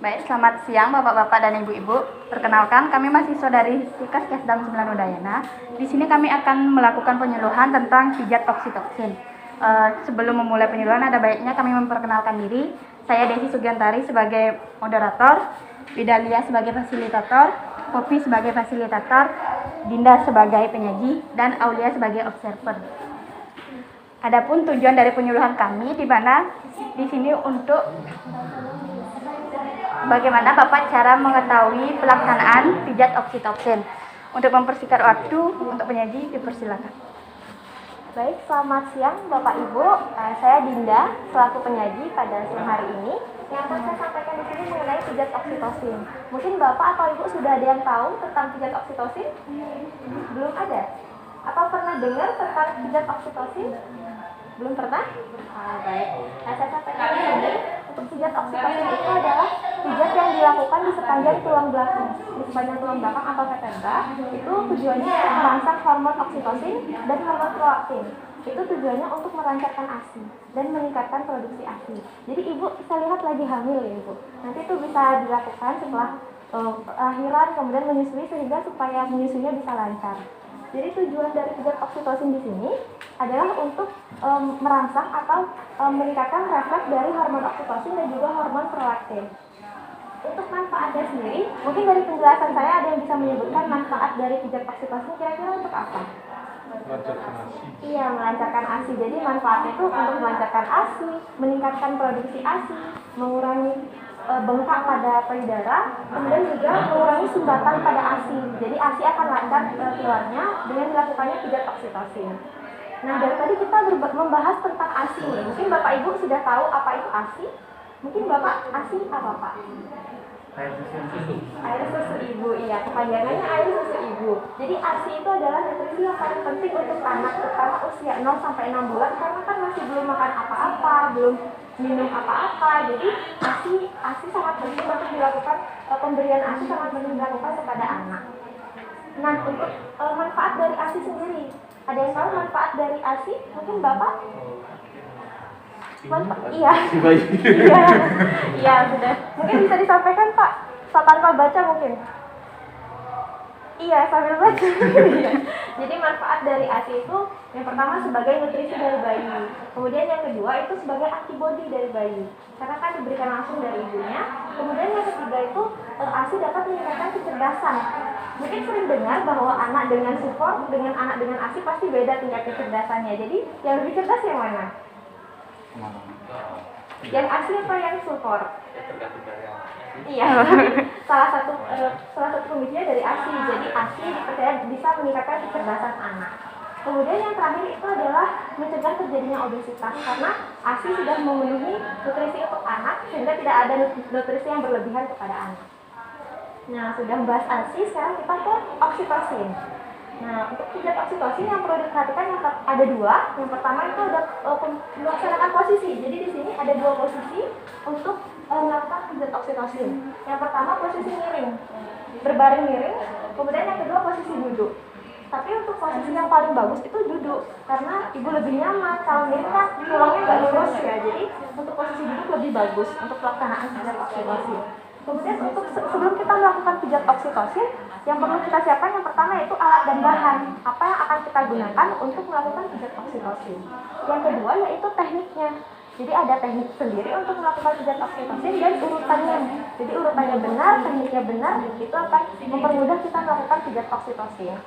Baik, selamat siang Bapak-bapak dan Ibu-ibu. Perkenalkan, kami mahasiswa dari Sikas Kesdam 9 Udayana. Di sini kami akan melakukan penyuluhan tentang pijat oksitoksin. Sebelum memulai penyuluhan, ada baiknya kami memperkenalkan diri. Saya Desi Sugiantari sebagai moderator, Widalia sebagai fasilitator, Poppy sebagai fasilitator, Dinda sebagai penyaji, dan Aulia sebagai observer. Adapun tujuan dari penyuluhan kami, di mana di sini untuk bagaimana Bapak cara mengetahui pelaksanaan pijat oksitoksin. Untuk mempersingkat waktu, untuk penyaji dipersilakan. Baik, selamat siang Bapak Ibu. Saya Dinda selaku penyaji pada siang hari ini. Yang akan saya sampaikan di sini mengenai pijat oksitosin. Mungkin Bapak atau Ibu sudah ada yang tahu tentang pijat oksitosin? Belum ada? Atau pernah dengar tentang pijat oksitosin? Belum pernah? Baik. Saya sampaikan di sini. Untuk pijat oksitosin itu adalah pijat yang dilakukan di sepanjang tulang belakang. Di sepanjang tulang belakang atau vertebra, itu tujuannya untuk merangsang hormon oksitosin dan hormon prolaktin. Itu tujuannya untuk melancarkan ASI dan meningkatkan produksi ASI. Jadi Ibu, saya lihat lagi hamil ya Ibu. Nanti itu bisa dilakukan setelah lahiran, kemudian menyusui sehingga supaya menyusuinya bisa lancar. Jadi tujuan dari pijat oksitosin di sini adalah untuk merangsang atau meningkatkan refleks dari hormon oksitosin dan juga hormon prolaktin. Untuk manfaatnya sendiri, mungkin dari penjelasan saya ada yang bisa menyebutkan manfaat dari pijat oksitosin kira-kira untuk apa? Melancarkan ASI. Iya, melancarkan ASI. Jadi manfaatnya itu untuk melancarkan ASI, meningkatkan produksi ASI, mengurangi bengkak pada payudara, kemudian juga mengurangi sumbatan pada ASI. Jadi ASI akan lancar keluarnya dengan dilakukannya pijat oksitosin. Nah, dari tadi kita membahas tentang ASI. Mungkin Bapak Ibu sudah tahu apa itu ASI? Mungkin Bapak ASI apa Pak? Air susu. Air susu ibu, iya, kepanjangannya air susu ibu. Jadi ASI itu adalah nutrisi yang paling penting untuk anak, terutama usia 0 sampai 6 bulan, karena kan masih belum makan apa-apa, belum minum apa-apa. Jadi ASI sangat penting untuk dilakukan, pemberian ASI sangat penting dilakukan kepada anak. Nah, untuk manfaat dari ASI sendiri, ada yang tahu manfaat dari ASI? Mungkin Bapak? Iya. Iya, sudah. Mungkin bisa disampaikan Pak, tanpa baca mungkin. Iya, sambil baca. Jadi manfaat dari ASI itu yang pertama sebagai nutrisi dari bayi. Kemudian yang kedua itu sebagai antibodi dari bayi. Karena kan diberikan langsung dari ibunya. Kemudian yang ketiga itu ASI dapat meningkatkan kecerdasan. Mungkin sering dengar bahwa anak dengan support dengan anak dengan ASI pasti beda tingkat kecerdasannya. Jadi yang lebih cerdas yang mana? Yang ASI apa yang support? Iya, salah satu pemicunya dari ASI. Jadi ASI dipercaya bisa meningkatkan kecerdasan anak. Kemudian yang terakhir itu adalah mencegah terjadinya obesitas, karena ASI sudah memenuhi nutrisi untuk anak sehingga tidak ada nutrisi yang berlebihan kepada anak. Nah, sudah membahas ASI, sekarang kita ke oksitosin. Nah, untuk pijat oksitosin yang perlu diperhatikan yang ada dua. Yang pertama itu ada melaksanakan posisi. Jadi di sini ada dua posisi untuk melakukan pijat oksitosin. Yang pertama posisi miring, berbaring miring. Kemudian yang kedua posisi duduk. Tapi untuk posisi yang paling bagus itu duduk, karena ibu lebih nyaman. Kalau miring kan tulangnya nggak lurus ya. Jadi untuk posisi duduk lebih bagus untuk pelaksanaan pijat oksitosin. Kemudian untuk sebelum kita melakukan pijat oksitosin, yang perlu kita siapkan yang pertama yaitu alat dan bahan. Apa yang akan kita gunakan untuk melakukan pijat oksitosin. Yang kedua yaitu tekniknya. Jadi ada teknik sendiri untuk melakukan pijat oksitosin dan urutannya. Jadi urutannya benar, tekniknya benar, itu akan mempermudah kita melakukan pijat oksitosin.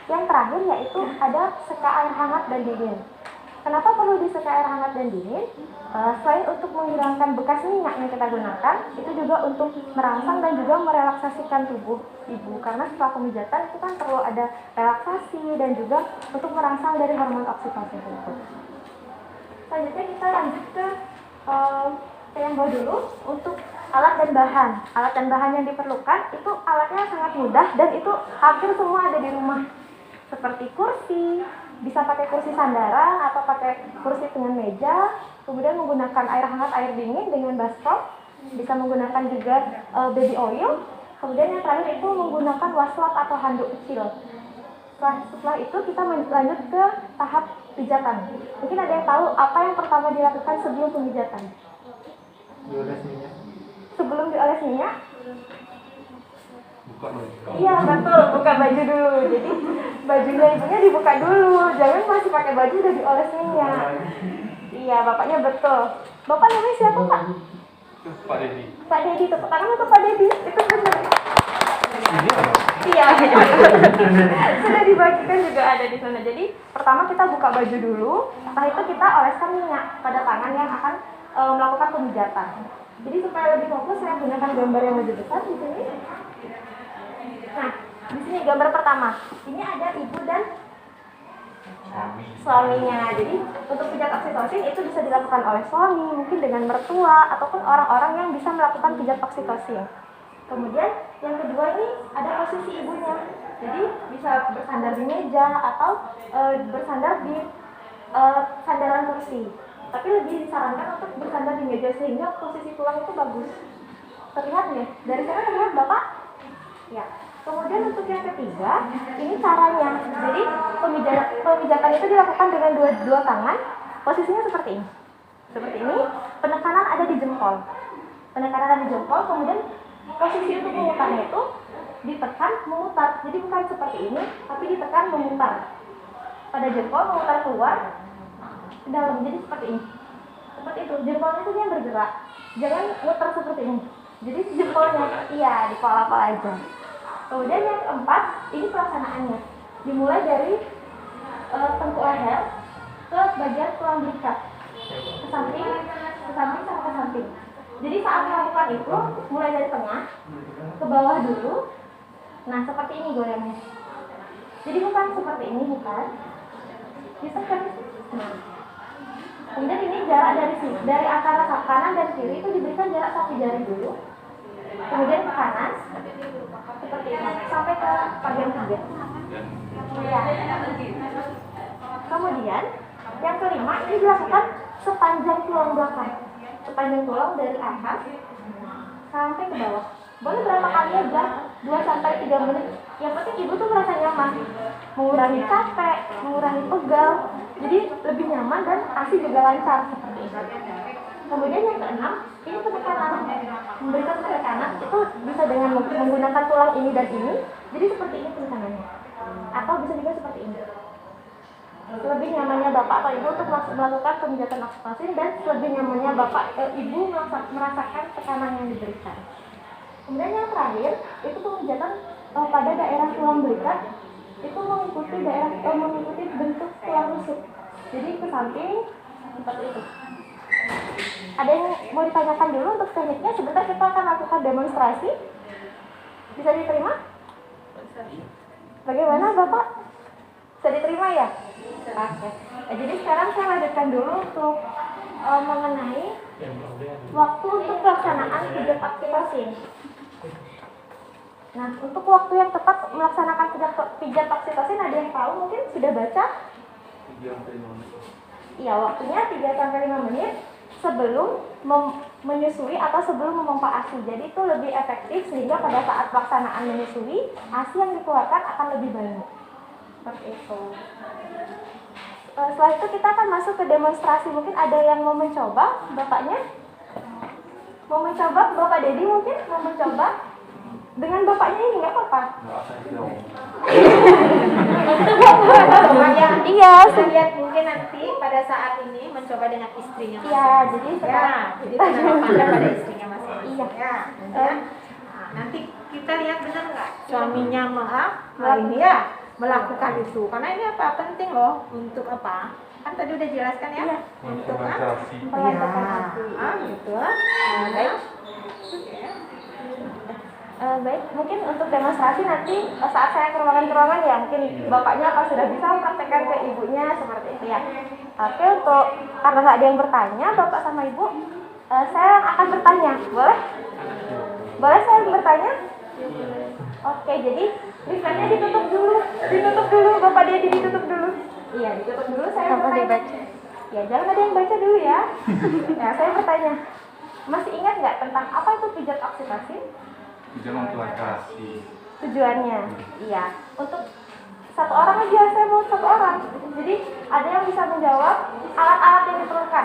Yang terakhir yaitu ada seka air hangat dan dingin. Kenapa perlu diseka air hangat dan dingin? Selain untuk menghilangkan bekas minyak yang kita gunakan, itu juga untuk merangsang dan juga merelaksasikan tubuh ibu. Karena setelah pemijatan itu kan perlu ada relaksasi dan juga untuk merangsang dari hormon oksitosin itu. Selanjutnya kita lanjut ke yang bawah dulu untuk alat dan bahan. Alat dan bahan yang diperlukan itu alatnya sangat mudah dan itu hampir semua ada di rumah. Seperti kursi, bisa pakai kursi sandaran atau pakai kursi dengan meja, kemudian menggunakan air hangat, air dingin dengan baskom, bisa menggunakan juga baby oil, kemudian yang terakhir itu menggunakan washcloth atau handuk kecil. Setelah itu kita lanjut ke tahap pijatan. Mungkin ada yang tahu apa yang pertama dilakukan sebelum pemijatan? Dioles minyak. sebelum dioles minyak? Buka dulu. Iya betul, buka baju dulu. Jadi bajunya ibunya dibuka dulu, jangan masih pakai baju udah dioles minyak. Iya, bapaknya betul. Bapak namanya siapa, Pak? Pak Dedi. Pak Dedi, tepuk tangan untuk Pak Dedi. Itu benar. Ini apa? Iya, sudah dibagikan juga ada di sana. Jadi pertama kita buka baju dulu, setelah itu kita oleskan minyak pada tangan yang akan melakukan pemijatan. Jadi supaya lebih fokus, saya gunakan gambar yang lebih besar di sini. Nah, di sini gambar pertama. Ini ada ibu dan suaminya. Jadi untuk pijat oksitosin itu bisa dilakukan oleh suami, mungkin dengan mertua ataupun orang-orang yang bisa melakukan pijat oksitosin. Kemudian yang kedua ini ada posisi ibunya. Jadi bisa bersandar di meja atau bersandar di sandaran kursi. Tapi lebih disarankan untuk bersandar di meja sehingga posisi tulang itu bagus. Terlihat ya? Dari sana terlihat Bapak? Ya. Kemudian untuk yang ketiga, ini caranya. Jadi pemijatan itu dilakukan dengan dua tangan. Posisinya seperti ini. Seperti ini. Penekanan ada di jempol. Penekanan ada di jempol. Kemudian posisi untuk memutarnya itu ditekan memutar. Jadi bukan seperti ini, tapi ditekan memutar. Pada jempol memutar keluar ke dalam. Jadi seperti ini. Seperti itu. Jempolnya itu yang bergerak. Jangan muter seperti ini. Jadi jempolnya iya di pola-pola aja. Kemudian yang keempat, ini pelaksanaannya. Dimulai dari tengkuk leher ke bagian tulang belikat. Ke samping sampai ke samping. Jadi saat melakukan itu, mulai dari tengah ke bawah dulu. Nah, seperti ini goyangnya. Jadi bukan seperti ini, bukan. Ditekan. Nah. Kemudian ini jarak dari antara kanan dan kiri itu diberikan jarak 1 jari dulu. Kemudian ke kanan seperti ini sampai ke bagian 3. Ya. Kemudian yang kelima ini dilakukan sepanjang tulang belakang. Sepanjang tulang dari atas sampai ke bawah. Boleh berapa kali aja? 2-3 menit. Yang penting ibu tuh merasa nyaman. Mengurangi capek, mengurangi pegal. Jadi lebih nyaman dan ASI juga lancar seperti itu. Kemudian yang keenam, ini penekanan. Memberikan penekanan itu bisa dengan menggunakan tulang ini dan ini. Jadi seperti ini penekanannya. Atau bisa juga seperti ini. Lebih nyamannya bapak atau ibu untuk melakukan pemijatan oksitosin dan lebih nyamannya bapak ibu merasakan tekanan yang diberikan. Kemudian yang terakhir itu pemijatan pada daerah tulang belikat itu mengikuti bentuk tulang rusuk. Jadi ke samping seperti itu. Ada yang mau ditanyakan dulu untuk tekniknya? Sebentar kita akan lakukan demonstrasi. Bisa diterima? Bagaimana Bapak? Bisa diterima ya? Oke. Jadi sekarang saya lanjutkan dulu untuk mengenai waktu untuk pelaksanaan pijat oksitosin. Nah, untuk waktu yang tepat melaksanakan pijat oksitosin ada yang tahu mungkin sudah baca? 3-5 menit. Iya, waktunya 3-5 menit sebelum menyusui atau sebelum memompa ASI. Jadi itu lebih efektif sehingga pada saat pelaksanaan menyusui, ASI yang dikeluarkan akan lebih banyak. Seperti itu. Setelah itu kita akan masuk ke demonstrasi. Mungkin ada yang mau mencoba, bapaknya? Mau mencoba, Bapak Dedi mungkin mau mencoba? Dengan bapaknya ini nggak apa-apa? Iya, lihat mungkin nanti pada saat ini mencoba dengan istrinya. Iya, jadi sekarang jadi tanya pada istrinya masing. Iya. Ya, nanti kita lihat benar nggak suaminya melakukan itu. Karena ini apa penting loh untuk apa? Kan tadi udah jelaskan ya. Iya. Untuk Pelantikan ASI. gitu. Baik. Baik, mungkin untuk demonstrasi nanti saat saya ke ruangan ya, mungkin bapaknya kalau sudah bisa mempraktekkan ke ibunya seperti itu ya. Oke, untuk karena nggak ada yang bertanya, bapak sama ibu, saya akan bertanya, boleh? Boleh saya bertanya? Oke, jadi liftnya ditutup dulu, bapak dia ditutup dulu. Iya, ditutup dulu, saya bertanya. Ya, jangan ada yang baca dulu ya. Ya, saya bertanya, masih ingat nggak tentang apa itu pijat oksitosin? Jangan mempelajari. Tujuannya, iya. Untuk satu orang aja, saya mau satu orang. Jadi ada yang bisa menjawab alat-alat yang diperlukan.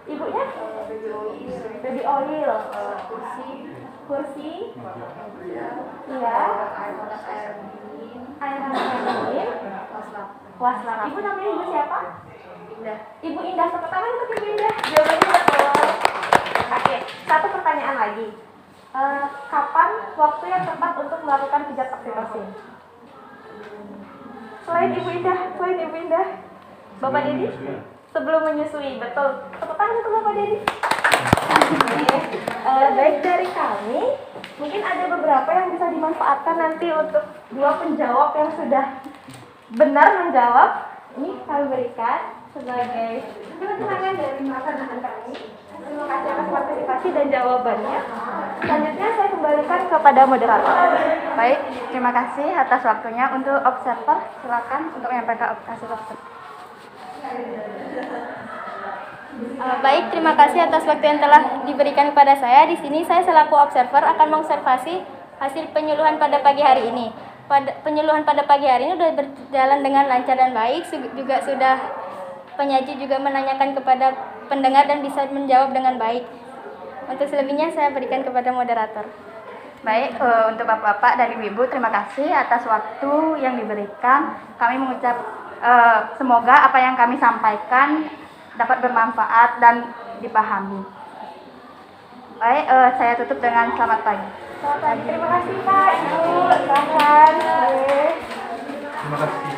Ibunya? baby oil, kursi, iya, air hangat dingin, waslap. Ibu namanya ibu siapa? Ibu Indah, tepuk tangan untuk Ibu Indah. Jawabannya betul. Oke, satu pertanyaan lagi. Kapan waktu yang tepat untuk melakukan pijat oksitosin? Selain Ibu Indah, Bapak Dedi? Sebelum menyusui, betul. Tepuk tangan untuk Bapak Dedi. Baik dari kami, mungkin ada beberapa yang bisa dimanfaatkan nanti untuk dua penjawab yang sudah benar menjawab. Ini kami berikan sebagai kemenangan dari makanan kami. Terima kasih atas partisipasi dan jawabannya. Selanjutnya saya kembalikan kepada moderator. Baik, terima kasih atas waktunya. Untuk observer, silakan untuk menyampaikan hasil observasi. Baik, terima kasih atas waktu yang telah diberikan kepada saya. Di sini saya selaku observer akan mengobservasi hasil penyuluhan pada pagi hari ini. Penyuluhan pada pagi hari ini sudah berjalan dengan lancar dan baik. Juga sudah penyaji juga menanyakan kepada pendengar dan bisa menjawab dengan baik. Untuk selebihnya saya berikan kepada moderator. Baik, untuk Bapak-Bapak dan Ibu-Ibu, terima kasih atas waktu yang diberikan. Kami mengucap semoga apa yang kami sampaikan dapat bermanfaat dan dipahami. Baik, saya tutup dengan selamat pagi. Selamat pagi, terima kasih Pak, Ibu, silahkan. Terima kasih.